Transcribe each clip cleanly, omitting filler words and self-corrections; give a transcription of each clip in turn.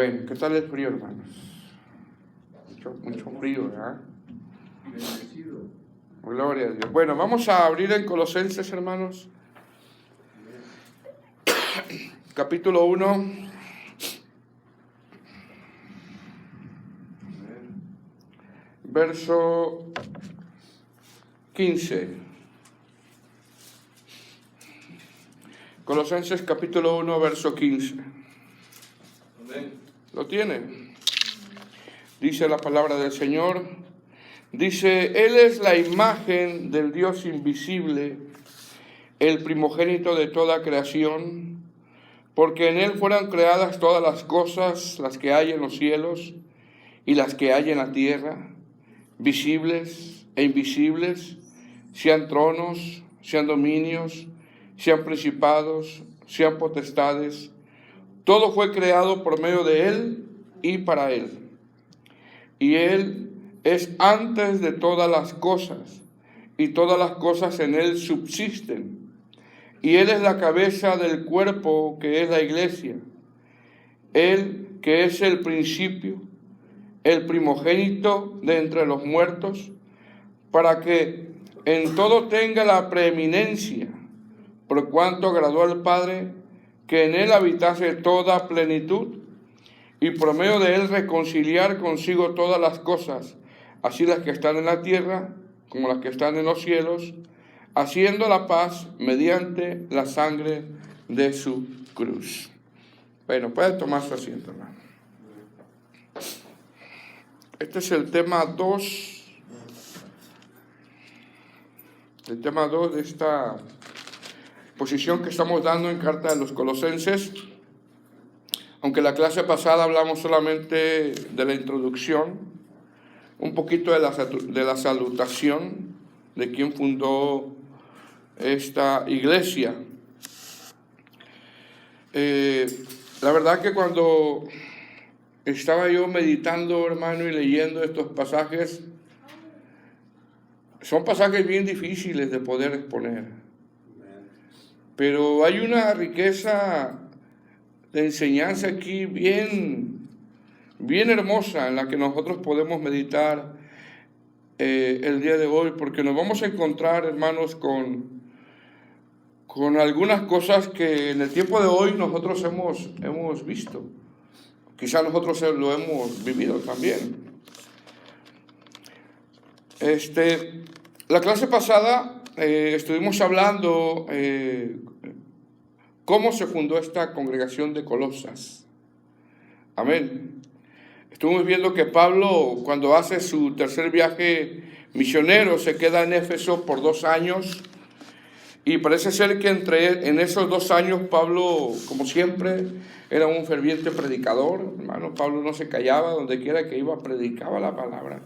Bueno, ¿qué tal el frío, hermanos? Mucho frío, ¿verdad? Gloria a Dios. Bueno, vamos a abrir en Colosenses, hermanos. Capítulo 1. Verso 15. Colosenses capítulo 1, verso 15. ¿Lo tiene? Dice la palabra del Señor. Dice, Él es la imagen del Dios invisible, el primogénito de toda creación, porque en Él fueron creadas todas las cosas, las que hay en los cielos y las que hay en la tierra, visibles e invisibles, sean tronos, sean dominios, sean principados, sean potestades. Todo fue creado por medio de Él y para Él. Y Él es antes de todas las cosas, y todas las cosas en Él subsisten. Y Él es la cabeza del cuerpo que es la iglesia. Él que es el principio, el primogénito de entre los muertos, para que en todo tenga la preeminencia, por cuanto agradó al Padre que en Él habitase toda plenitud, y por medio de Él reconciliar consigo todas las cosas, así las que están en la tierra como las que están en los cielos, haciendo la paz mediante la sangre de su cruz. Bueno, puede tomar su asiento, hermano. Este es el tema 2. El tema 2 de esta posición que estamos dando en Carta de los Colosenses. Aunque la clase pasada hablamos solamente de la introducción, un poquito de la salutación de quien fundó esta iglesia. La verdad que cuando estaba yo meditando, hermano, y leyendo estos pasajes, son pasajes bien difíciles de poder exponer. Pero hay una riqueza de enseñanza aquí bien hermosa en la que nosotros podemos meditar el día de hoy, porque nos vamos a encontrar, hermanos, con algunas cosas que en el tiempo de hoy nosotros hemos visto. Quizás nosotros lo hemos vivido también. La clase pasada estuvimos hablando cómo se fundó esta congregación de Colosas. Amén. Estuvimos viendo que Pablo, cuando hace su tercer viaje misionero, se queda en Éfeso por 2 años. Y parece ser que en esos 2 años Pablo, como siempre, era un ferviente predicador. Hermano, Pablo no se callaba, donde quiera que iba predicaba la palabra.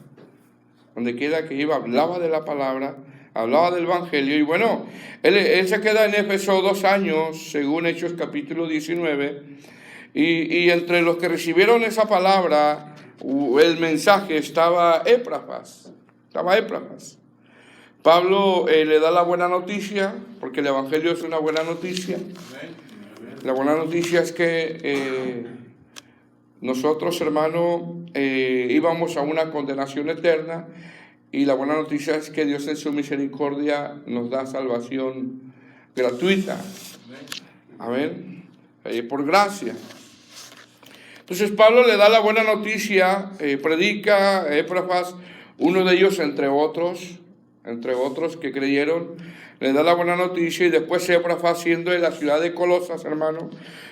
Donde quiera que iba hablaba de la palabra, hablaba del evangelio. Y bueno, él se queda en Éfeso 2 años, según Hechos capítulo 19. Y entre los que recibieron esa palabra, el mensaje, estaba Epafras. Pablo le da la buena noticia, porque el evangelio es una buena noticia. La buena noticia es que nosotros, hermano, íbamos a una condenación eterna, y la buena noticia es que Dios en su misericordia nos da salvación gratuita. Amén. Por gracia. Entonces Pablo le da la buena noticia, predica a Epafras, uno de ellos entre otros que creyeron, le da la buena noticia, y después Epafras, siendo de la ciudad de Colosas, hermano,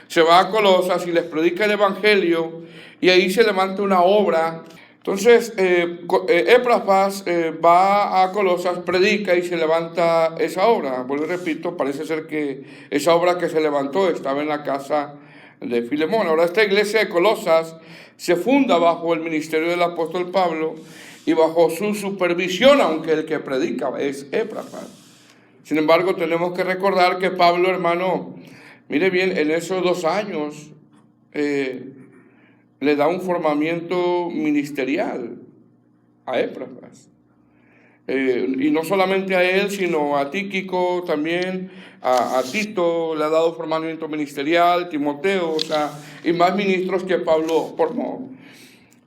se va a Colosas y les predica el evangelio, y ahí se levanta una obra. Entonces Epafras va a Colosas, predica y se levanta esa obra. Vuelvo y repito, parece ser que esa obra que se levantó estaba en la casa de Filemón. Ahora, esta iglesia de Colosas se funda bajo el ministerio del apóstol Pablo y bajo su supervisión, aunque el que predica es Epafras. Sin embargo, tenemos que recordar que Pablo, hermano, mire bien, en esos 2 años le da un formamiento ministerial a Epafras. y no solamente a él, sino a Tíquico también, a Tito le ha dado formamiento ministerial, Timoteo, o sea, y más ministros que Pablo formó.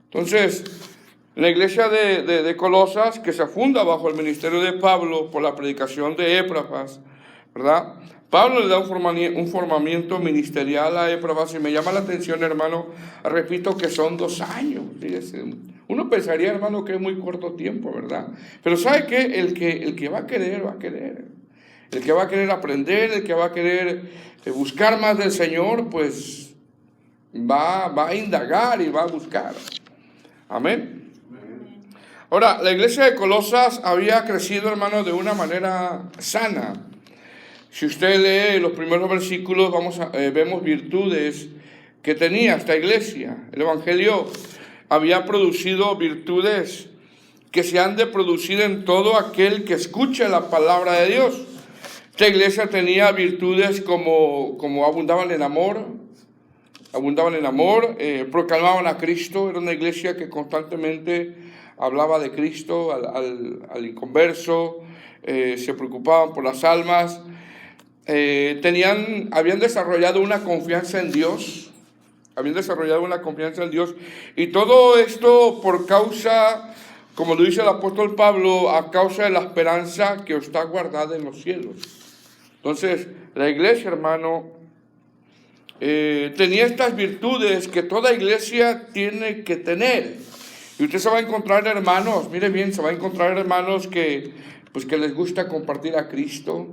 Entonces, la iglesia de Colosas, que se funda bajo el ministerio de Pablo por la predicación de Éprafas, ¿verdad? Pablo le da un formamiento ministerial a Éprafas, y me llama la atención, hermano, repito que son 2 años, fíjese. Uno pensaría, hermano, que es muy corto tiempo, ¿verdad? Pero ¿sabe qué? El que va a querer, va a querer. El que va a querer aprender, el que va a querer buscar más del Señor, pues va a indagar y va a buscar. Amén. Ahora, la iglesia de Colosas había crecido, hermano, de una manera sana. Si usted lee los primeros versículos, vemos virtudes que tenía esta iglesia. El Evangelio había producido virtudes que se han de producir en todo aquel que escuche la palabra de Dios. Esta iglesia tenía virtudes como abundaban en amor, proclamaban a Cristo. Era una iglesia que constantemente hablaba de Cristo al inconverso, se preocupaban por las almas, habían desarrollado una confianza en Dios, y todo esto por causa, como lo dice el apóstol Pablo, a causa de la esperanza que está guardada en los cielos. Entonces, la iglesia, hermano, tenía estas virtudes que toda iglesia tiene que tener. Y usted se va a encontrar hermanos, mire bien, se va a encontrar hermanos que les gusta compartir a Cristo.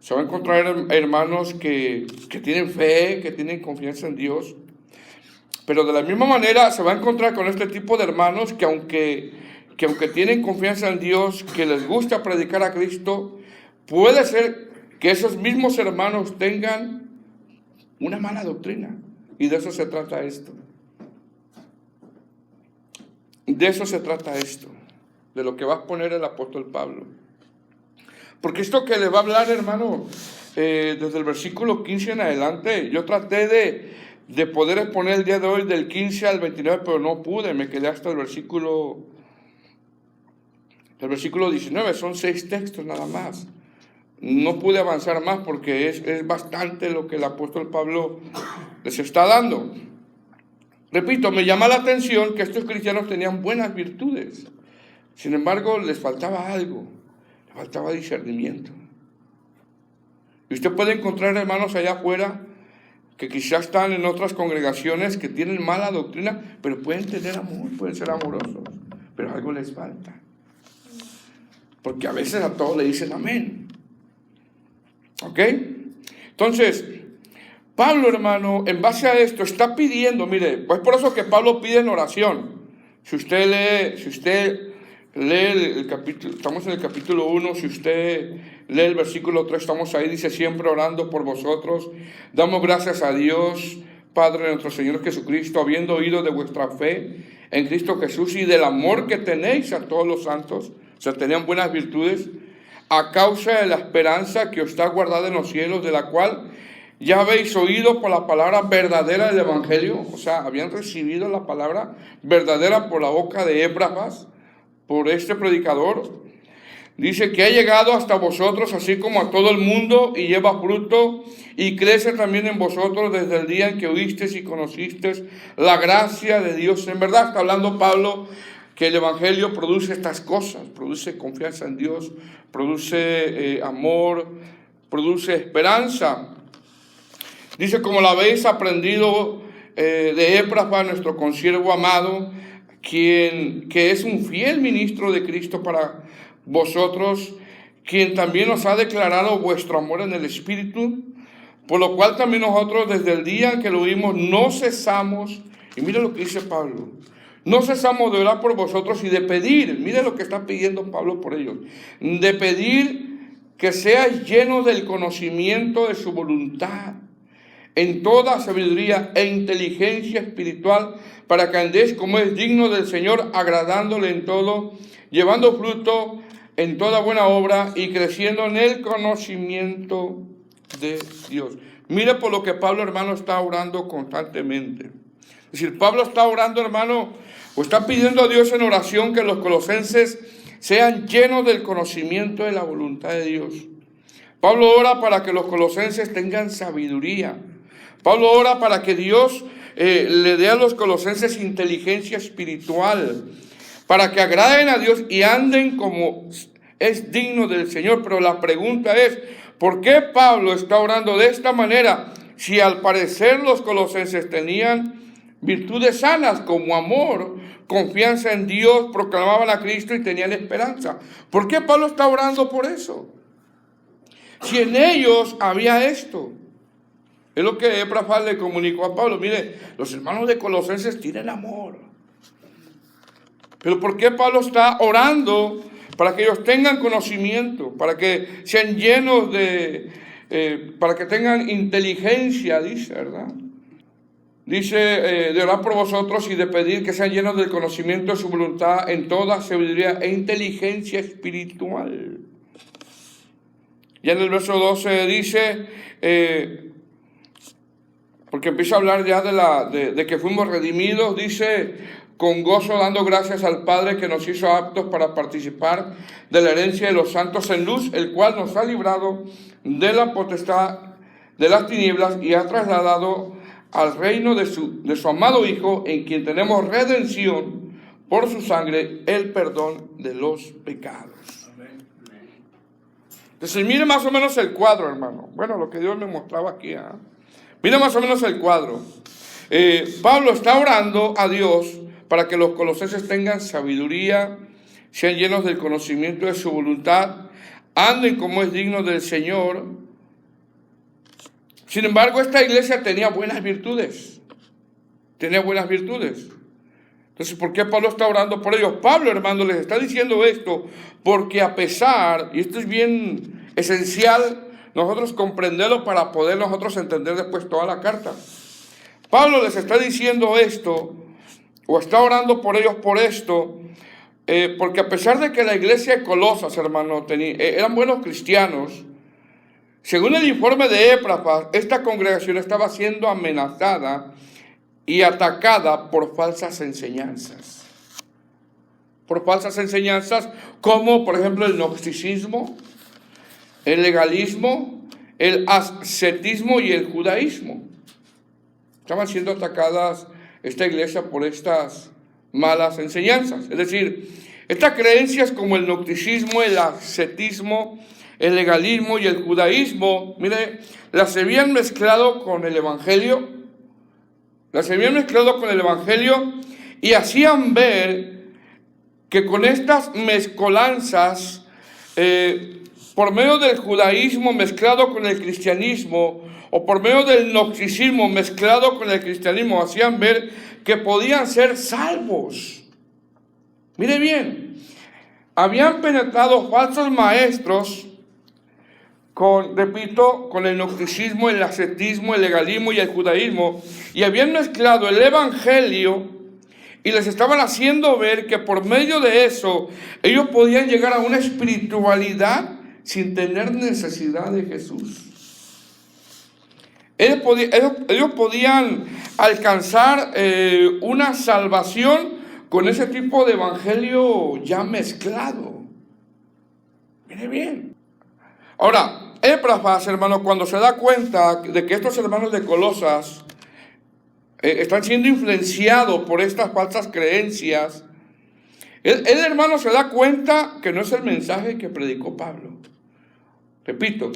Se va a encontrar hermanos que tienen fe, que tienen confianza en Dios. Pero de la misma manera se va a encontrar con este tipo de hermanos que aunque tienen confianza en Dios, que les gusta predicar a Cristo, puede ser que esos mismos hermanos tengan una mala doctrina. Y de eso se trata esto. De lo que va a poner el apóstol Pablo. Porque esto que le va a hablar, hermano, desde el versículo 15 en adelante, yo traté de poder exponer el día de hoy del 15 al 29, pero no pude, me quedé hasta el versículo 19, son 6 textos nada más. No pude avanzar más porque es bastante lo que el apóstol Pablo les está dando. Repito, me llama la atención que estos cristianos tenían buenas virtudes. Sin embargo, les faltaba algo. Les faltaba discernimiento. Y usted puede encontrar hermanos allá afuera que quizás están en otras congregaciones que tienen mala doctrina, pero pueden tener amor, pueden ser amorosos. Pero algo les falta. Porque a veces a todos le dicen amén. ¿Ok? Entonces, Pablo, hermano, en base a esto, está pidiendo, mire, pues por eso que Pablo pide en oración. Si usted lee el capítulo, estamos en el capítulo 1, si usted lee el versículo 3, estamos ahí, dice, siempre orando por vosotros, damos gracias a Dios, Padre de nuestro Señor Jesucristo, habiendo oído de vuestra fe en Cristo Jesús y del amor que tenéis a todos los santos, o sea, tenían buenas virtudes, a causa de la esperanza que os está guardada en los cielos, de la cual ya habéis oído por la palabra verdadera del Evangelio, o sea, habían recibido la palabra verdadera por la boca de Éprafas, por este predicador. Dice que ha llegado hasta vosotros, así como a todo el mundo, y lleva fruto, y crece también en vosotros desde el día en que oísteis y conocisteis la gracia de Dios. En verdad está hablando Pablo que el Evangelio produce estas cosas, produce confianza en Dios, produce amor, produce esperanza. Dice, como lo habéis aprendido de Éprafas, nuestro consiervo amado, que es un fiel ministro de Cristo para vosotros, quien también os ha declarado vuestro amor en el Espíritu, por lo cual también nosotros desde el día en que lo oímos no cesamos, y mire lo que dice Pablo, no cesamos de orar por vosotros y de pedir, mire lo que está pidiendo Pablo por ellos, de pedir que seáis llenos del conocimiento de su voluntad, en toda sabiduría e inteligencia espiritual, para que andéis como es digno del Señor, agradándole en todo, llevando fruto en toda buena obra y creciendo en el conocimiento de Dios. Mire por lo que Pablo, hermano, está orando constantemente. Es decir, Pablo está orando, hermano, o está pidiendo a Dios en oración que los colosenses sean llenos del conocimiento de la voluntad de Dios. Pablo ora para que los colosenses tengan sabiduría. Pablo ora para que Dios le dé a los colosenses inteligencia espiritual, para que agraden a Dios y anden como es digno del Señor. Pero la pregunta es, ¿por qué Pablo está orando de esta manera si al parecer los colosenses tenían virtudes sanas como amor, confianza en Dios, proclamaban a Cristo y tenían esperanza? ¿Por qué Pablo está orando por eso? Si en ellos había esto. Es lo que Epafras le comunicó a Pablo. Mire, los hermanos de Colosenses tienen amor. Pero ¿por qué Pablo está orando para que ellos tengan conocimiento, para que sean llenos para que tengan inteligencia, dice, ¿verdad? Dice de orar por vosotros y de pedir que sean llenos del conocimiento de su voluntad en toda sabiduría e inteligencia espiritual. Ya en el verso 12 dice, porque empieza a hablar ya de que fuimos redimidos, dice, con gozo dando gracias al Padre que nos hizo aptos para participar de la herencia de los santos en luz, el cual nos ha librado de la potestad de las tinieblas y ha trasladado al reino de su amado Hijo, en quien tenemos redención por su sangre, el perdón de los pecados. Entonces mire más o menos el cuadro, hermano. Bueno, lo que Dios me mostraba aquí. Mire más o menos el cuadro. Pablo está orando a Dios para que los colosenses tengan sabiduría, sean llenos del conocimiento de su voluntad, anden como es digno del Señor. Sin embargo, esta iglesia tenía buenas virtudes. Entonces, ¿por qué Pablo está orando por ellos? Pablo, hermano, les está diciendo esto porque a pesar, y esto es bien esencial, nosotros comprenderlo para poder nosotros entender después toda la carta. Pablo les está diciendo esto, o está orando por ellos por esto, porque a pesar de que la iglesia de Colosas, hermano, eran buenos cristianos, según el informe de Epafras, esta congregación estaba siendo amenazada y atacada por falsas enseñanzas. Por falsas enseñanzas como, por ejemplo, el gnosticismo, el legalismo, el ascetismo y el judaísmo. Estaban siendo atacadas esta iglesia por estas malas enseñanzas. Es decir, estas creencias como el gnosticismo, el ascetismo, el legalismo y el judaísmo, mire, las habían mezclado con el evangelio. Y hacían ver que con estas mezcolanzas, por medio del judaísmo mezclado con el cristianismo, o por medio del gnosticismo mezclado con el cristianismo, hacían ver que podían ser salvos. Mire bien, habían penetrado falsos maestros con el gnosticismo, el ascetismo, el legalismo y el judaísmo, y habían mezclado el evangelio y les estaban haciendo ver que por medio de eso ellos podían llegar a una espiritualidad sin tener necesidad de Jesús. Ellos podían alcanzar una salvación con ese tipo de evangelio ya mezclado. Mire bien. Ahora, Epafras, hermano, cuando se da cuenta de que estos hermanos de Colosas están siendo influenciados por estas falsas creencias, él, hermano, se da cuenta que no es el mensaje que predicó Pablo. Repito,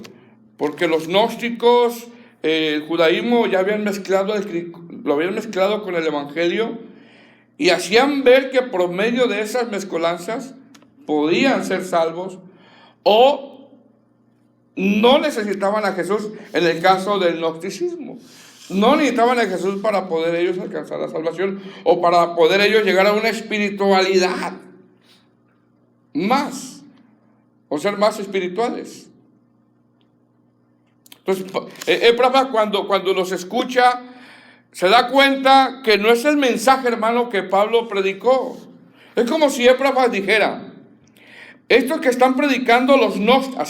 porque los gnósticos, el judaísmo ya lo habían mezclado con el evangelio y hacían ver que por medio de esas mezcolanzas podían ser salvos o no necesitaban a Jesús en el caso del gnosticismo. No necesitaban a Jesús para poder ellos alcanzar la salvación o para poder ellos llegar a una espiritualidad más o ser más espirituales. Entonces, Epafras cuando los escucha se da cuenta que no es el mensaje, hermano, que Pablo predicó. Es como si Epafras dijera, estos que están predicando los gnósticos,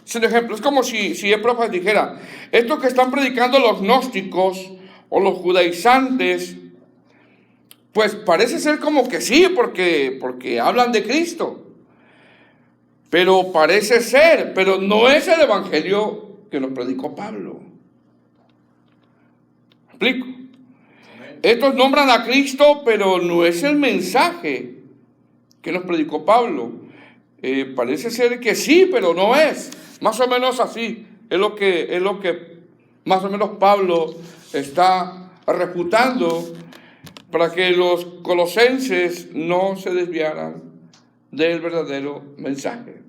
es un ejemplo, es como si Epafras dijera, estos que están predicando los gnósticos o los judaizantes, pues parece ser como que sí, porque hablan de Cristo. Pero parece ser, pero no es el evangelio que nos predicó Pablo. ¿Me explico? Estos nombran a Cristo, pero no es el mensaje que nos predicó Pablo. Parece ser que sí, pero no es. Más o menos así. Es lo que más o menos Pablo está refutando para que los colosenses no se desviaran del verdadero mensaje.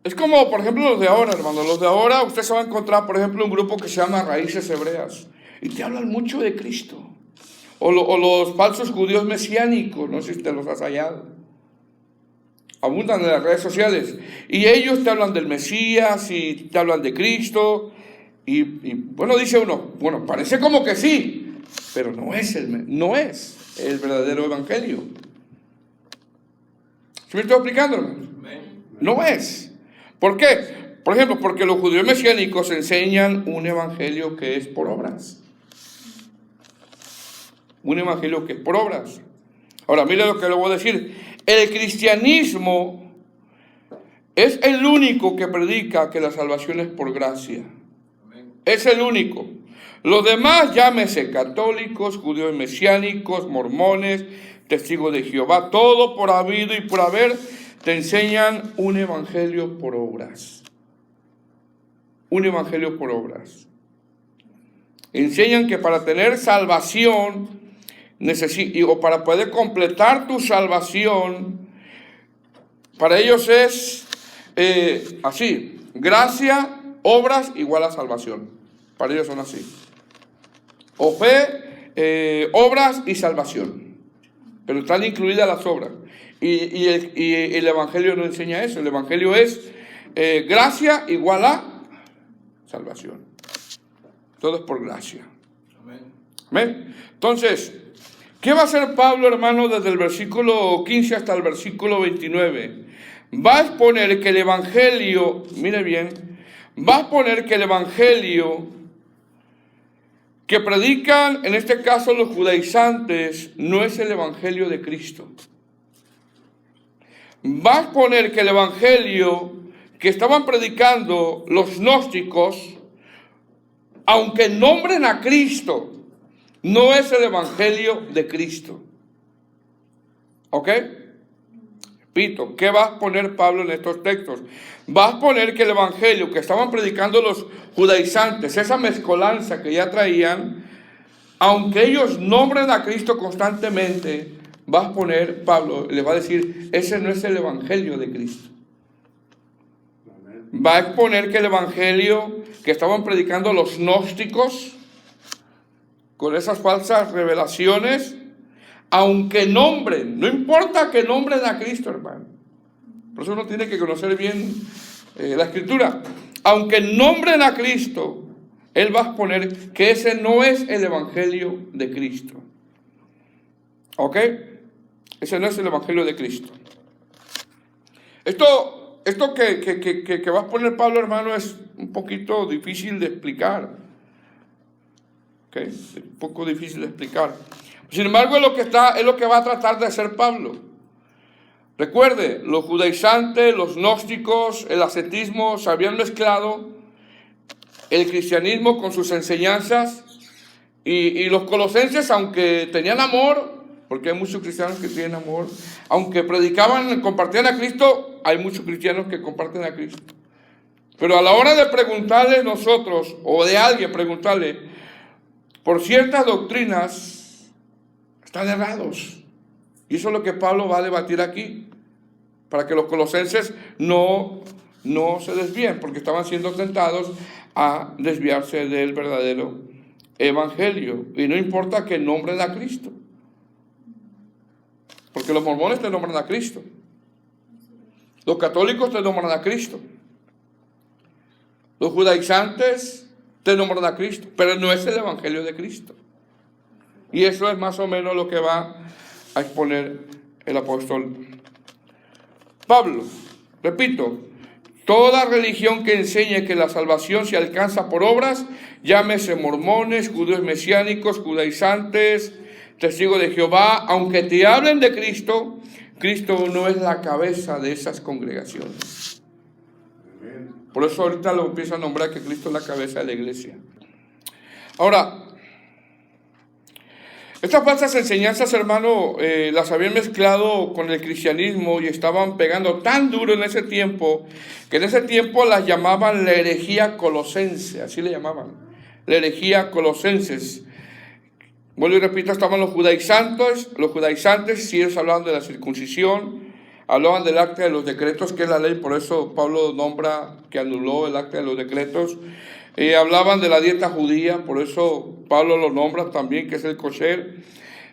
Es como, por ejemplo, los de ahora, hermano. Los de ahora, usted se va a encontrar, por ejemplo, un grupo que se llama Raíces Hebreas. Y te hablan mucho de Cristo. O los falsos judíos mesiánicos, no sé si te los has hallado. Abundan en las redes sociales. Y ellos te hablan del Mesías y te hablan de Cristo. Y bueno, dice uno, bueno, parece como que sí, pero no es el verdadero evangelio. ¿Sí me estoy explicando, hermano? No es. ¿Por qué? Por ejemplo, porque los judíos mesiánicos enseñan un evangelio que es por obras. Un evangelio que es por obras. Ahora, mire lo que le voy a decir. El cristianismo es el único que predica que la salvación es por gracia. Es el único. Los demás, llámese católicos, judíos mesiánicos, mormones, testigos de Jehová, todo por habido y por haber, te enseñan un evangelio por obras. Un evangelio por obras. Enseñan que para tener salvación, o para poder completar tu salvación, para ellos es así: gracia, obras igual a salvación. Para ellos son así. O fe, obras y salvación. Pero están incluidas las obras. Y el evangelio no enseña eso. El evangelio es gracia igual a salvación. Todo es por gracia. Amén. Entonces, ¿qué va a hacer Pablo, hermano, desde el versículo 15 hasta el versículo 29? Va a exponer que el evangelio, mire bien, va a exponer que el evangelio que predican, en este caso los judaizantes, no es el evangelio de Cristo. Va a exponer que el evangelio que estaban predicando los gnósticos, aunque nombren a Cristo, no es el evangelio de Cristo. ¿Ok? Repito, ¿qué va a poner Pablo en estos textos? Va a poner que el evangelio que estaban predicando los judaizantes, esa mezcolanza que ya traían, aunque ellos nombren a Cristo constantemente, va a poner Pablo, le va a decir, ese no es el evangelio de Cristo. Va a exponer que el evangelio que estaban predicando los gnósticos, con esas falsas revelaciones, aunque nombren, no importa que nombren a Cristo, hermano. Por eso uno tiene que conocer bien la Escritura. Aunque nombren a Cristo, él va a exponer que ese no es el evangelio de Cristo. ¿Ok? Ese no es el evangelio de Cristo. Esto que va a exponer Pablo, hermano, es un poquito difícil de explicar. ¿Ok? Es un poco difícil de explicar. Sin embargo, es lo que va a tratar de hacer Pablo. Recuerde, los judaizantes, los gnósticos, el ascetismo se habían mezclado, el cristianismo con sus enseñanzas, y los colosenses, aunque tenían amor, porque hay muchos cristianos que tienen amor, aunque predicaban, compartían a Cristo, hay muchos cristianos que comparten a Cristo. Pero a la hora de preguntarle nosotros, o de alguien preguntarle, por ciertas doctrinas, están errados. Y eso es lo que Pablo va a debatir aquí, para que los colosenses no se desvíen, porque estaban siendo tentados a desviarse del verdadero evangelio. Y no importa que nombren a Cristo, porque los mormones te nombran a Cristo, los católicos te nombran a Cristo, los judaizantes te nombran a Cristo, pero no es el evangelio de Cristo. Y eso es más o menos lo que va a exponer el apóstol Pablo. Repito, toda religión que enseñe que la salvación se alcanza por obras, llámese mormones, judíos mesiánicos, judaizantes, testigos de Jehová, aunque te hablen de Cristo, Cristo no es la cabeza de esas congregaciones. Por eso ahorita lo empieza a nombrar que Cristo es la cabeza de la iglesia. Ahora, estas falsas enseñanzas, hermano, las habían mezclado con el cristianismo y estaban pegando tan duro en ese tiempo, que en ese tiempo las llamaban la herejía colosense, así le llamaban, la herejía colosenses. Vuelvo y repito, estaban los judaizantes, sí, ellos hablaban de la circuncisión, hablaban del acta de los decretos, que es la ley, por eso Pablo nombra que anuló el acta de los decretos. Hablaban de la dieta judía, por eso Pablo lo nombra también, que es el kosher.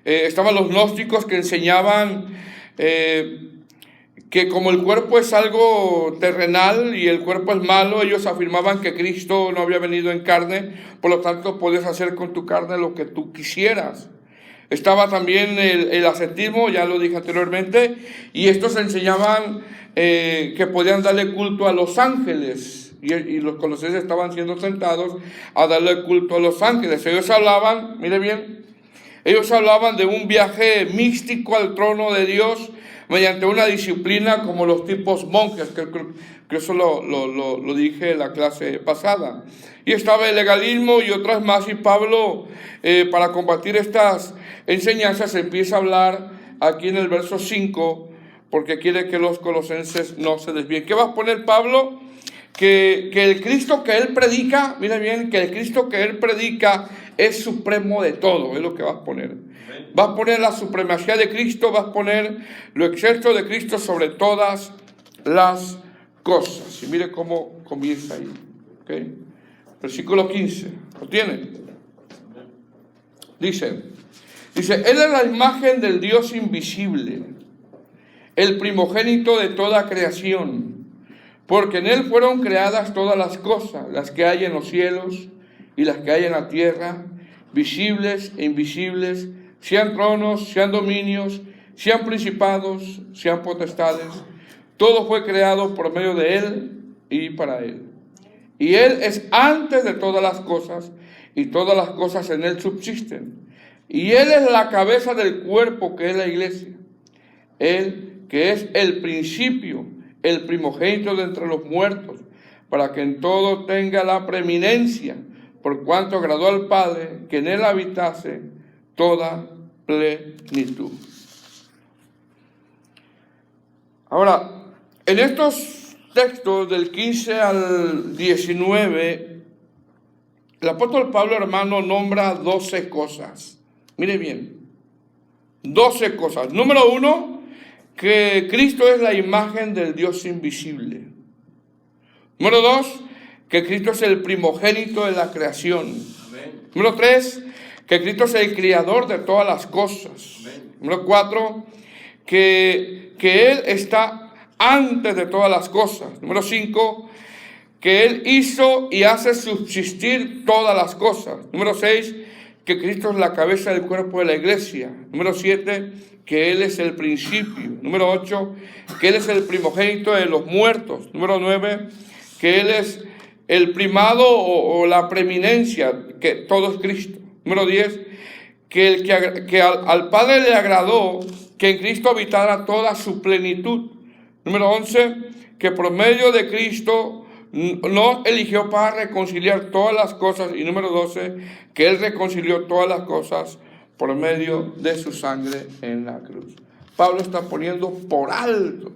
Estaban los gnósticos que enseñaban que como el cuerpo es algo terrenal y el cuerpo es malo, ellos afirmaban que Cristo no había venido en carne, por lo tanto puedes hacer con tu carne lo que tú quisieras. Estaba también el ascetismo, ya lo dije anteriormente, y estos enseñaban que podían darle culto a los ángeles. Y los colosenses estaban siendo tentados a darle culto a los ángeles. Ellos hablaban, mire bien, ellos hablaban de un viaje místico al trono de Dios mediante una disciplina como los tipos monjes, que eso lo dije en la clase pasada. Y estaba el legalismo y otras más, y Pablo, para combatir estas enseñanzas, empieza a hablar aquí en el verso 5, porque quiere que los colosenses no se desvíen. ¿Qué va a poner Pablo? Que el Cristo que él predica, mira bien, que el Cristo que él predica es supremo de todo, es lo que va a poner. Va a poner la supremacía de Cristo, va a poner lo excelso de Cristo sobre todas las cosas. Y mire cómo comienza ahí. ¿Okay? Versículo 15, ¿lo tiene? Dice, Él es la imagen del Dios invisible, el primogénito de toda creación. Porque en Él fueron creadas todas las cosas, las que hay en los cielos y las que hay en la tierra, visibles e invisibles, sean tronos, sean dominios, sean principados, sean potestades. Todo fue creado por medio de Él y para Él. Y Él es antes de todas las cosas, y todas las cosas en Él subsisten. Y Él es la cabeza del cuerpo, que es la iglesia. Él, que es el principio, el primogénito de entre los muertos, para que en todo tenga la preeminencia, por cuanto agradó al Padre que en Él habitase toda plenitud. Ahora, en estos textos del 15 al 19, el apóstol Pablo, hermano, nombra 12 cosas. Mire bien, 12 cosas. Número 1, que Cristo es la imagen del Dios invisible. Número 2, que Cristo es el primogénito de la creación. Amén. Número 3, que Cristo es el creador de todas las cosas. Amén. Número 4, que Él está antes de todas las cosas. Número 5, que Él hizo y hace subsistir todas las cosas. Número 6, que Cristo es la cabeza del cuerpo de la iglesia. Número 7, que Él es el principio. Número 8, que Él es el primogénito de los muertos. Número 9, que Él es el primado o la preeminencia, que todo es Cristo. Número 10, que al Padre le agradó que en Cristo habitara toda su plenitud. Número 11, que por medio de Cristo nos eligió para reconciliar todas las cosas. Y número 12, que Él reconcilió todas las cosas por medio de su sangre en la cruz. Pablo está poniendo por alto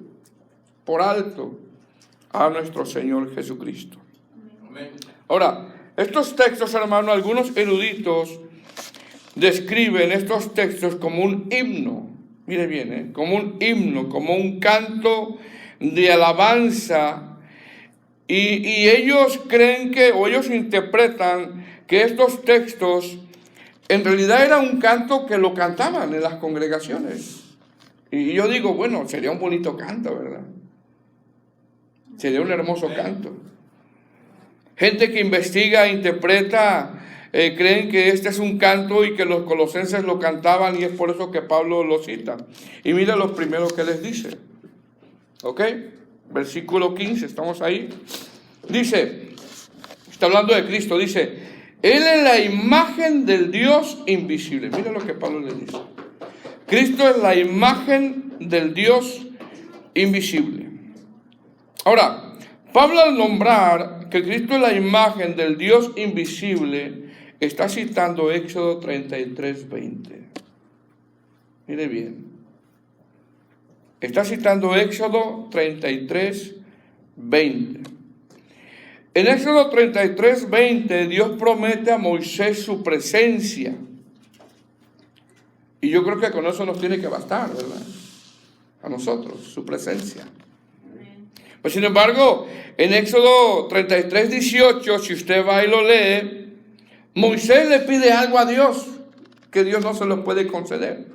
a nuestro Señor Jesucristo. Amén. Ahora, estos textos, hermano, algunos eruditos describen estos textos como un himno. Mire bien, como un himno, como un canto de alabanza. Y ellos creen o ellos interpretan que estos textos en realidad era un canto que lo cantaban en las congregaciones. Y yo digo, bueno, sería un bonito canto, ¿verdad? Sería un hermoso canto. Gente que investiga e interpreta, creen que este es un canto y que los colosenses lo cantaban, y es por eso que Pablo lo cita. Y mira lo primero que les dice. ¿Ok? Versículo 15, estamos ahí. Dice, está hablando de Cristo, dice, Él es la imagen del Dios invisible. Mira lo que Pablo le dice. Cristo es la imagen del Dios invisible. Ahora, Pablo al nombrar que Cristo es la imagen del Dios invisible, está citando Éxodo 33:20. Mire bien. Está citando Éxodo 33:20. En Éxodo 33:20 Dios promete a Moisés su presencia. Y yo creo que con eso nos tiene que bastar, ¿verdad? A nosotros, su presencia. Pues sin embargo, en Éxodo 33:18, si usted va y lo lee, Moisés le pide algo a Dios que Dios no se lo puede conceder.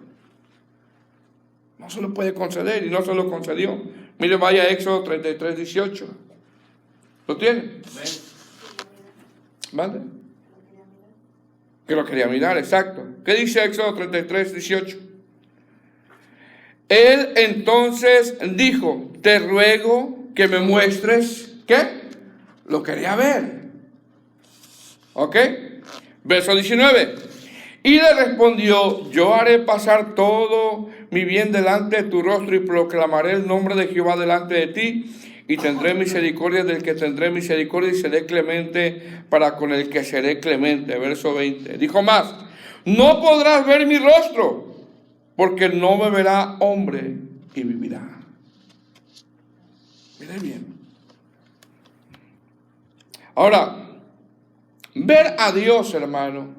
No se lo puede conceder y no se lo concedió. Mire, vaya a Éxodo 33:18. ¿Lo tiene? ¿Vale? Que lo quería mirar, exacto. ¿Qué dice Éxodo 33:18? Él entonces dijo, te ruego que me muestres, ¿qué? Lo quería ver. ¿Ok? Verso 19. Y le respondió, yo haré pasar todo mi bien delante de tu rostro y proclamaré el nombre de Jehová delante de ti y tendré misericordia del que tendré misericordia y seré clemente para con el que seré clemente. Verso 20. Dijo más, no podrás ver mi rostro porque no me verá hombre y vivirá. Miren bien. Ahora, ver a Dios, hermano,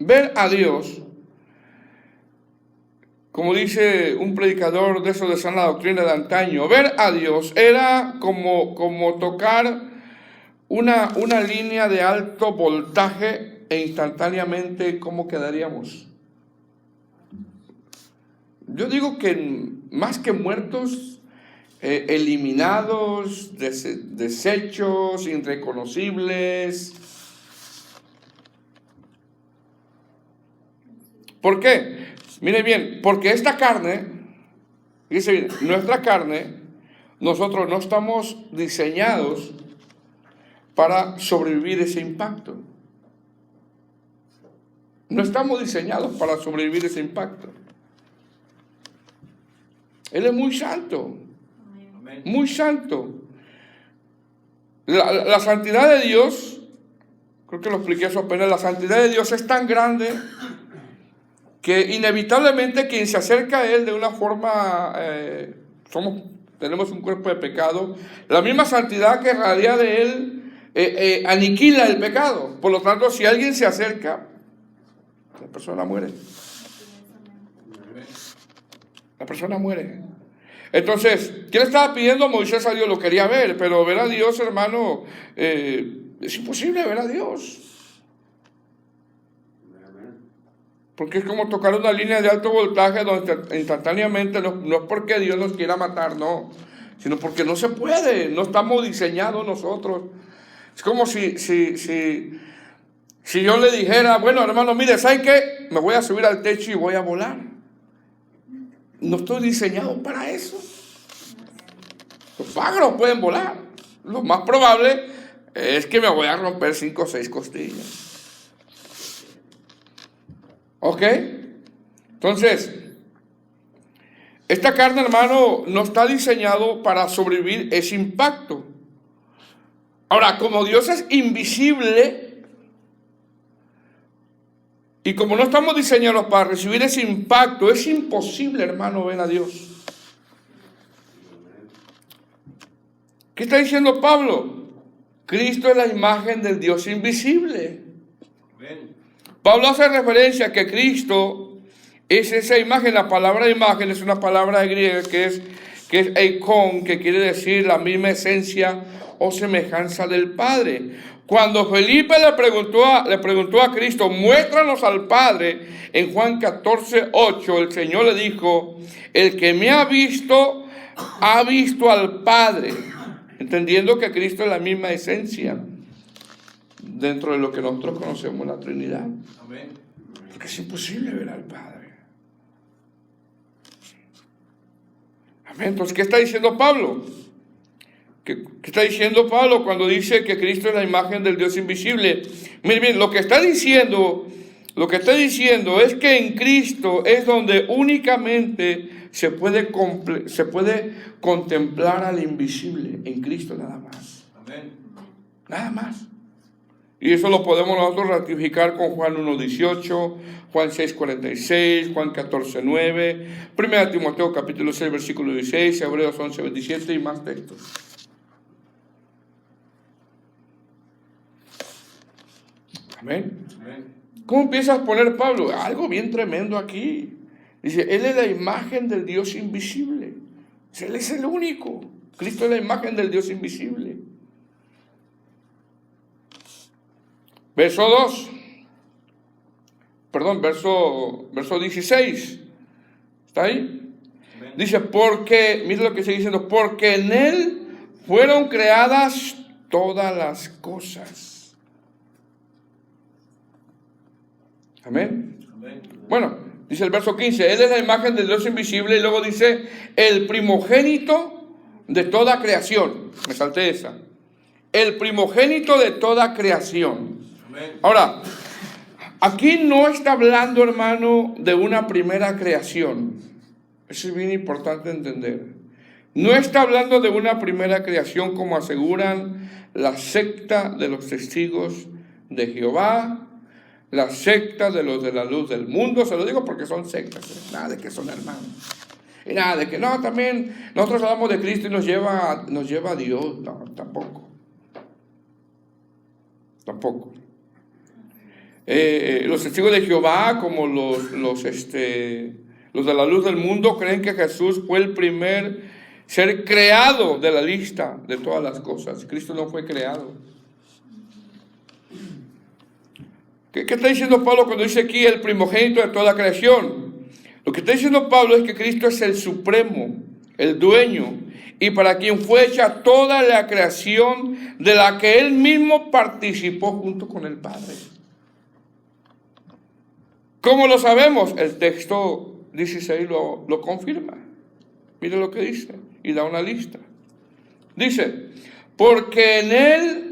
ver a Dios, como dice un predicador de eso de sana doctrina de antaño, ver a Dios era como tocar una línea de alto voltaje e instantáneamente, ¿cómo quedaríamos? Yo digo que más que muertos, eliminados, deshechos, irreconocibles. ¿Por qué? Mire bien, porque esta carne, dice bien, nuestra carne, nosotros no estamos diseñados para sobrevivir ese impacto. No estamos diseñados para sobrevivir ese impacto. Él es muy santo. Muy santo. La santidad de Dios, creo que lo expliqué eso apenas, la santidad de Dios es tan grande que inevitablemente quien se acerca a Él de una forma, tenemos un cuerpo de pecado, la misma santidad que radia de Él aniquila el pecado. Por lo tanto, si alguien se acerca, la persona muere. La persona muere. Entonces, ¿qué le estaba pidiendo a Moisés a Dios? Lo quería ver, pero ver a Dios, hermano, es imposible ver a Dios. Porque es como tocar una línea de alto voltaje donde instantáneamente, no es porque Dios nos quiera matar, no, sino porque no se puede, no estamos diseñados nosotros. Es como si yo le dijera, bueno, hermano, mire, ¿sabe qué? Me voy a subir al techo y voy a volar. No estoy diseñado para eso. Los pájaros pueden volar. Lo más probable es que me voy a romper 5 o 6 costillas. ¿Ok? Entonces, esta carne, hermano, no está diseñado para sobrevivir ese impacto. Ahora, como Dios es invisible y como no estamos diseñados para recibir ese impacto, es imposible, hermano, ver a Dios. ¿Qué está diciendo Pablo? Cristo es la imagen del Dios invisible. Pablo hace referencia a que Cristo es esa imagen. La palabra imagen es una palabra griega que es eikon, que quiere decir la misma esencia o semejanza del Padre. Cuando Felipe le preguntó a Cristo, muéstranos al Padre, en Juan 14:8, el Señor le dijo, el que me ha visto al Padre. Entendiendo que Cristo es la misma esencia dentro de lo que nosotros conocemos la Trinidad. Amén. Porque es imposible ver al Padre. Amén. Entonces, ¿qué está diciendo Pablo? ¿Qué está diciendo Pablo cuando dice que Cristo es la imagen del Dios invisible? Miren bien, lo que está diciendo Lo que está diciendo es que en Cristo es donde únicamente se puede contemplar al invisible. En Cristo nada más. Amén. Nada más. Y eso lo podemos nosotros ratificar con Juan 1:18, Juan 6:46, Juan 14:9, 1 Timoteo capítulo 6, versículo 16, Hebreos 11:27 y más textos. Amén. Amén. ¿Cómo empieza a poner Pablo? Algo bien tremendo aquí. Dice, Él es la imagen del Dios invisible. Él es el único. Cristo es la imagen del Dios invisible. Verso 16. ¿Está ahí? Amén. Dice, porque, mira lo que sigue diciendo, porque en Él fueron creadas todas las cosas. Amén. Amén. Bueno, dice el verso 15, Él es la imagen del Dios invisible, y luego dice, el primogénito de toda creación. Me salté esa. El primogénito de toda creación. Amén. Ahora, aquí no está hablando, hermano, de una primera creación. Eso es bien importante entender. No está hablando de una primera creación como aseguran la secta de los testigos de Jehová, la secta de los de la luz del mundo. Se lo digo porque son sectas, nada de que son hermanos. Y nada de que no, también nosotros hablamos de Cristo y nos lleva a Dios. No, tampoco. Los testigos de Jehová, como los de la luz del mundo, creen que Jesús fue el primer ser creado de la lista de todas las cosas. Cristo no fue creado. ¿Qué está diciendo Pablo cuando dice aquí el primogénito de toda creación? Lo que está diciendo Pablo es que Cristo es el supremo, el dueño, y para quien fue hecha toda la creación de la que Él mismo participó junto con el Padre. ¿Cómo lo sabemos? El texto 16 lo confirma. Mire lo que dice y da una lista. Dice, porque en Él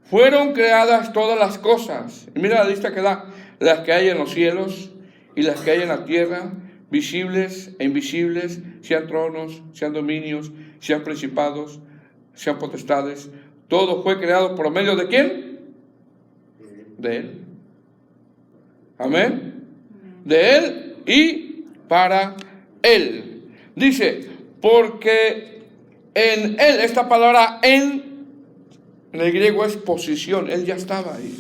fueron creadas todas las cosas. Y mira la lista que da, las que hay en los cielos y las que hay en la tierra, visibles e invisibles, sean tronos, sean dominios, sean principados, sean potestades. Todo fue creado por medio de ¿quién? De Él. Amén. De Él y para Él. Dice, porque en Él, esta palabra en el griego es posición. Él ya estaba ahí.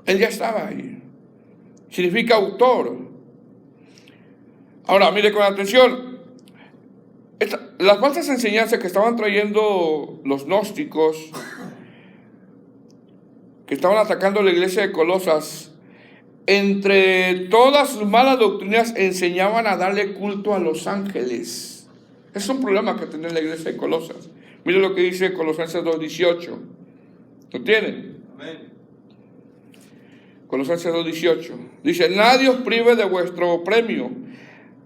Él ya estaba ahí. Significa autor. Ahora, mire con atención. Las falsas enseñanzas que estaban trayendo los gnósticos, que estaban atacando la iglesia de Colosas, entre todas sus malas doctrinas enseñaban a darle culto a los ángeles. Es un problema que tenía la iglesia de Colosas. Mire lo que dice Colosenses 2:18. ¿Lo tienen? Amén. Colosenses 2:18. Dice, nadie os prive de vuestro premio,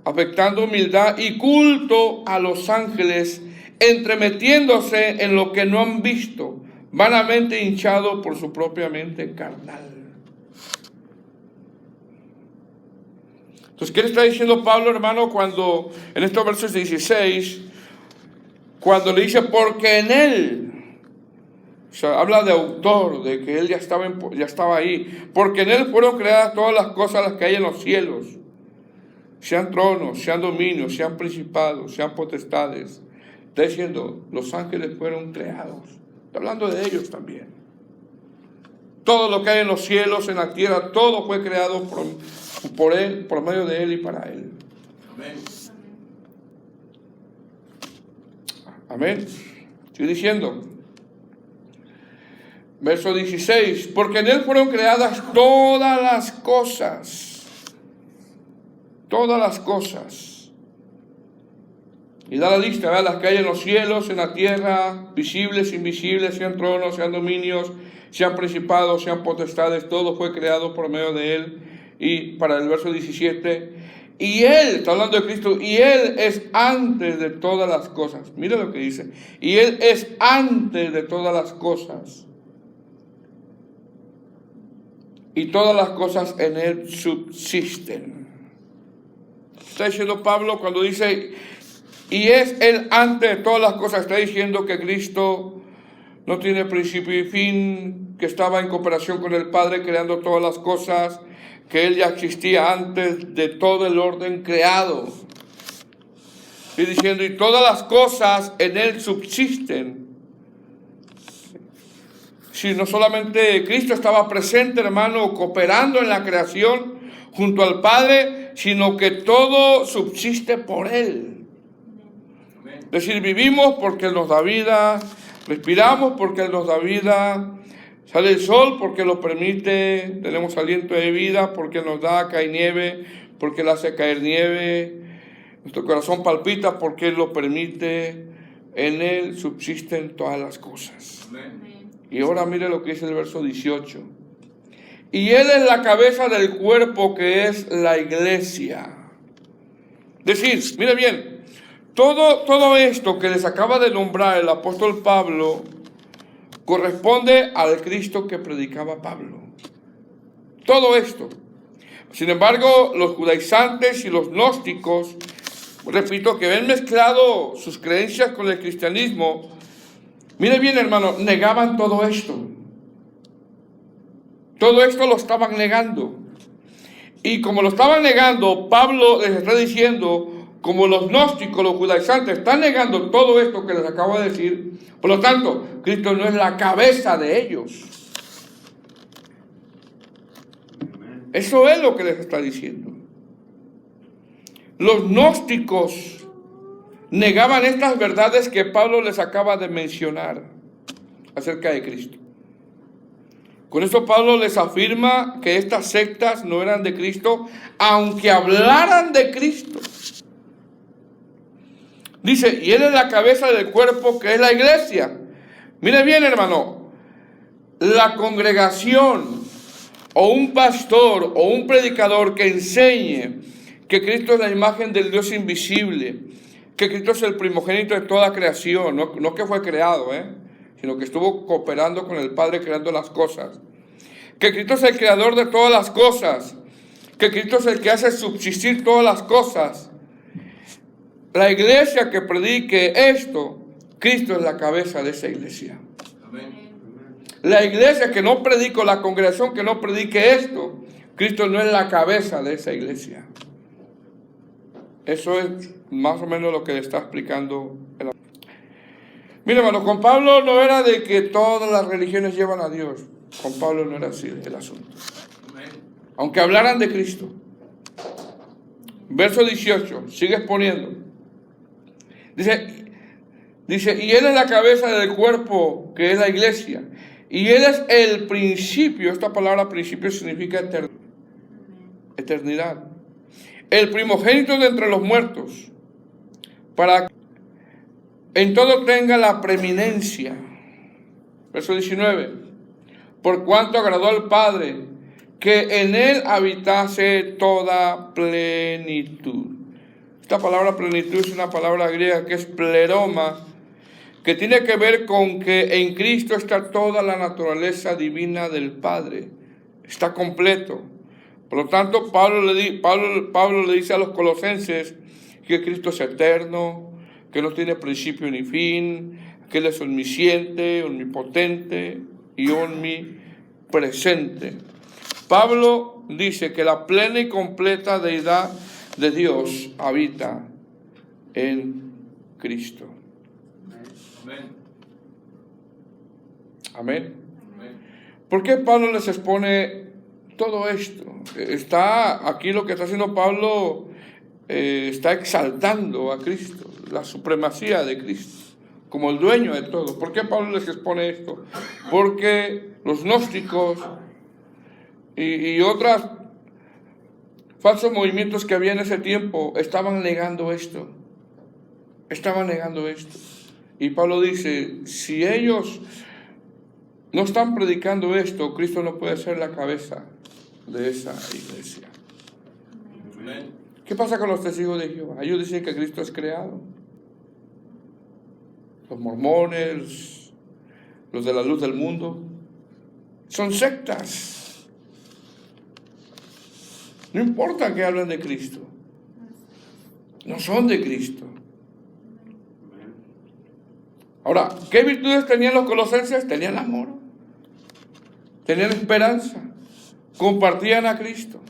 afectando humildad y culto a los ángeles, entremetiéndose en lo que no han visto, vanamente hinchado por su propia mente carnal. Entonces, ¿qué le está diciendo Pablo, hermano, cuando en estos versos 16, cuando le dice, porque en Él, o sea, habla de autor, de que Él ya estaba ahí, porque en Él fueron creadas todas las cosas las que hay en los cielos, sean tronos, sean dominios, sean principados, sean potestades. Está diciendo, los ángeles fueron creados. Está hablando de ellos también. Todo lo que hay en los cielos, en la tierra, todo fue creado por Él, por medio de Él y para Él. Amén. Amén. Estoy diciendo. Verso 16. Porque en Él fueron creadas todas las cosas. Todas las cosas. Y da la lista, ¿verdad? Las que hay en los cielos, en la tierra, visibles, invisibles, sean tronos, sean dominios, sean principados, sean potestades. Todo fue creado por medio de Él. Y para el verso 17, y Él, está hablando de Cristo, y Él es antes de todas las cosas. Mira lo que dice. Y Él es antes de todas las cosas. y todas las cosas en él subsisten. Está diciendo Pablo cuando dice, y es él antes de todas las cosas, está diciendo que Cristo no tiene principio y fin, que estaba en cooperación con el Padre creando todas las cosas, que él ya existía antes de todo el orden creado. Y diciendo, y todas las cosas en él subsisten. Si no solamente Cristo estaba presente, hermano, cooperando en la creación junto al Padre, sino que todo subsiste por él. Es decir, vivimos porque él nos da vida, respiramos porque él nos da vida, sale el sol porque lo permite, tenemos aliento de vida porque nos da, cae nieve, porque él hace caer nieve, nuestro corazón palpita porque él lo permite, en él subsisten todas las cosas. Amén. Y ahora mire lo que dice el verso 18. Y él es la cabeza del cuerpo que es la iglesia. Es decir, mire bien, todo esto que les acaba de nombrar el apóstol Pablo corresponde al Cristo que predicaba Pablo. Todo esto. Sin embargo, los judaizantes y los gnósticos, repito, que ven mezclado sus creencias con el cristianismo, mire bien, hermano, negaban todo esto. Todo esto lo estaban negando. Y como lo estaban negando, Pablo les está diciendo, como los gnósticos, los judaizantes están negando todo esto que les acabo de decir, por lo tanto, Cristo no es la cabeza de ellos. Eso es lo que les está diciendo. Los gnósticos negaban estas verdades que Pablo les acaba de mencionar acerca de Cristo. Con esto Pablo les afirma que estas sectas no eran de Cristo, aunque hablaran de Cristo. Dice, y él es la cabeza del cuerpo que es la iglesia. Mire bien, hermano, la congregación o un pastor o un predicador que enseñe que Cristo es la imagen del Dios invisible, que Cristo es el primogénito de toda creación, no que fue creado, sino que estuvo cooperando con el Padre creando las cosas, que Cristo es el creador de todas las cosas, que Cristo es el que hace subsistir todas las cosas. La iglesia que predique esto, Cristo es la cabeza de esa iglesia. Amén. La iglesia que no predique, la congregación que no predique esto, Cristo no es la cabeza de esa iglesia. Eso es más o menos lo que le está explicando. Mira, hermano, con Pablo no era de que todas las religiones llevan a Dios. Con Pablo no era así el asunto. Aunque hablaran de Cristo. Verso 18, sigue exponiendo. Dice, y él es la cabeza del cuerpo que es la iglesia. Y él es el principio. Esta palabra principio significa eternidad. El primogénito de entre los muertos, para que en todo tenga la preeminencia. Verso 19. Por cuanto agradó al Padre que en él habitase toda plenitud. Esta palabra plenitud es una palabra griega que es pleroma, que tiene que ver con que en Cristo está toda la naturaleza divina del Padre. Está completo. Por lo tanto, Pablo le dice a los colosenses que Cristo es eterno, que no tiene principio ni fin, que Él es omnisciente, omnipotente y omnipresente. Pablo dice que la plena y completa deidad de Dios habita en Cristo. Amén. Amén. ¿Por qué Pablo les expone todo esto? Está aquí lo que está haciendo Pablo, está exaltando a Cristo, la supremacía de Cristo, como el dueño de todo. ¿Por qué Pablo les expone esto? Porque los gnósticos y otros falsos movimientos que había en ese tiempo estaban negando esto. Estaban negando esto. Y Pablo dice, si ellos no están predicando esto, Cristo no puede ser la cabeza de esa iglesia. Amén. ¿Qué pasa con los testigos de Jehová? Ellos dicen que Cristo es creado. Los mormones, los de la luz del mundo, son sectas. No importa que hablen de Cristo. No son de Cristo. Ahora, ¿qué virtudes tenían los colosenses? Tenían amor. Tenían esperanza. Compartían a Cristo.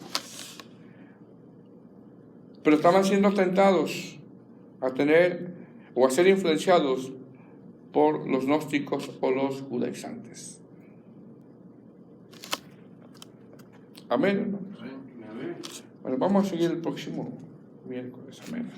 Pero estaban siendo tentados a tener o a ser influenciados por los gnósticos o los judaizantes. Amén, hermanos. Bueno, vamos a seguir el próximo miércoles. Amén.